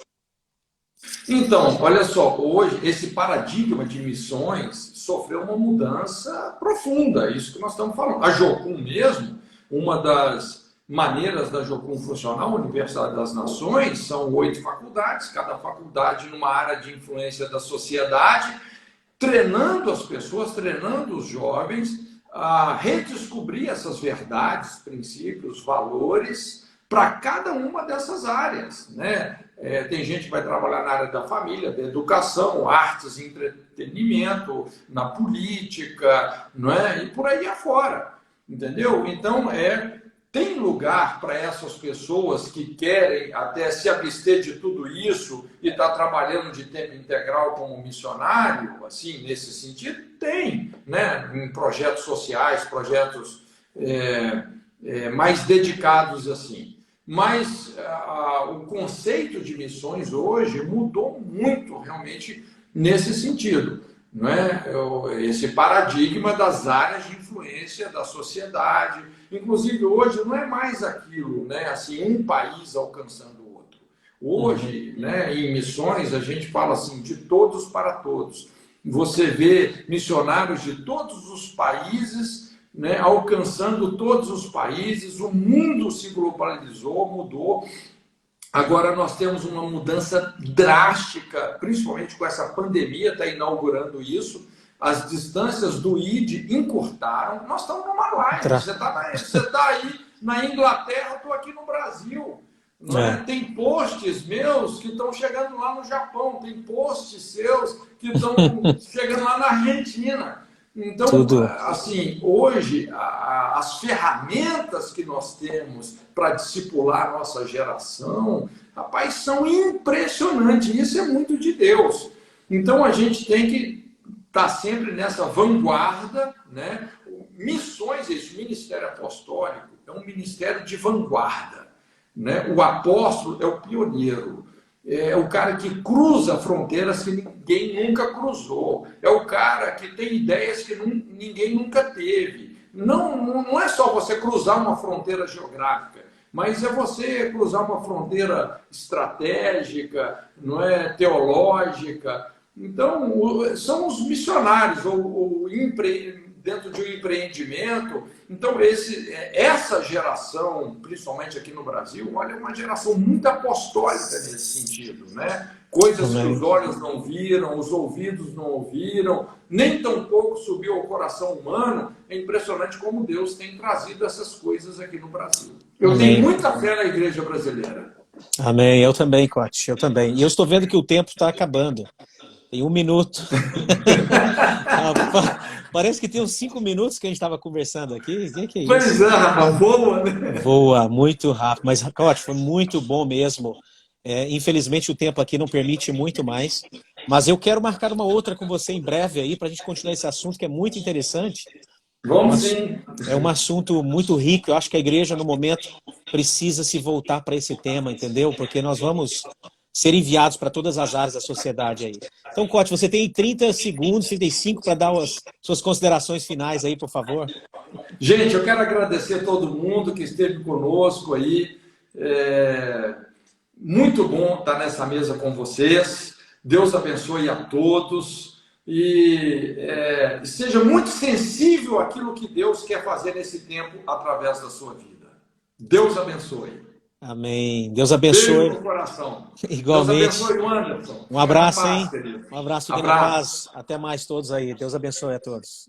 Então, olha só, hoje esse paradigma de missões sofreu uma mudança profunda, isso que nós estamos falando. A Jocum mesmo, uma das maneiras da Jocum funcionar, a Universidade das Nações, são 8 faculdades, cada faculdade numa área de influência da sociedade, treinando as pessoas, treinando os jovens a redescobrir essas verdades, princípios, valores para cada uma dessas áreas, né? Tem gente que vai trabalhar na área da família, da educação, artes, entretenimento, na política, não é? E por aí afora, entendeu? Então, tem lugar para essas pessoas que querem até se abster de tudo isso e estar trabalhando de tempo integral como missionário, assim, nesse sentido? Tem, né? Em projetos sociais, projetos mais dedicados assim. Mas o conceito de missões hoje mudou muito realmente nesse sentido, não é? Esse paradigma das áreas de influência da sociedade. Inclusive hoje não é mais aquilo, né? Assim, um país alcançando o outro. Hoje, né, em missões a gente fala assim de todos para todos. Você vê missionários de todos os países, né, alcançando todos os países, o mundo se globalizou, mudou. Agora nós temos uma mudança drástica, principalmente com essa pandemia, está inaugurando isso. As distâncias do ID encurtaram. Nós estamos numa live. Você tá aí na Inglaterra, eu estou aqui no Brasil. Não é? Tem posts meus que estão chegando lá no Japão, tem posts seus que estão chegando lá na Argentina. Então, assim, hoje, as ferramentas que nós temos para discipular a nossa geração, rapaz, são impressionantes. Isso é muito de Deus. Então, a gente tem que estar sempre nessa vanguarda, né? Missões, esse ministério apostólico é um ministério de vanguarda, né? O apóstolo é o pioneiro. É o cara que cruza fronteiras que ninguém nunca cruzou. É o cara que tem ideias que ninguém nunca teve. Não é só você cruzar uma fronteira geográfica, mas é você cruzar uma fronteira estratégica, não é, teológica. Então, são os missionários, dentro de um empreendimento. Então, essa geração, principalmente aqui no Brasil, olha, é uma geração muito apostólica nesse sentido, né? Coisas que os olhos não viram, os ouvidos não ouviram, nem tampouco subiu ao coração humano. É impressionante como Deus tem trazido essas coisas aqui no Brasil. Eu tenho muita fé na igreja brasileira. Amém. Eu também, Cote, eu também. E eu estou vendo que o tempo está acabando. Tem 1 minuto. Parece que tem uns 5 minutos que a gente estava conversando aqui. Que é isso? Pois é, rapaz, voa, né? Voa muito rápido. Mas, Cote, foi muito bom mesmo. Infelizmente o tempo aqui não permite muito mais. Mas eu quero marcar uma outra com você em breve aí, para a gente continuar esse assunto que é muito interessante. Vamos sim. É um assunto muito rico. Eu acho que a igreja, no momento, precisa se voltar para esse tema, entendeu? Porque nós vamos ser enviados para todas as áreas da sociedade aí. Então, Cote, você tem 30 segundos, 35 para dar as suas considerações finais aí, por favor. Gente, eu quero agradecer a todo mundo que esteve conosco aí. Muito bom estar nessa mesa com vocês. Deus abençoe a todos. E seja muito sensível àquilo que Deus quer fazer nesse tempo através da sua vida. Deus abençoe. Amém. Deus abençoe. Beijo no coração. Igualmente. Deus abençoe o Anderson. Um abraço, hein? Querido. Um abraço, fiquem na paz. Até mais todos aí. Deus abençoe a todos.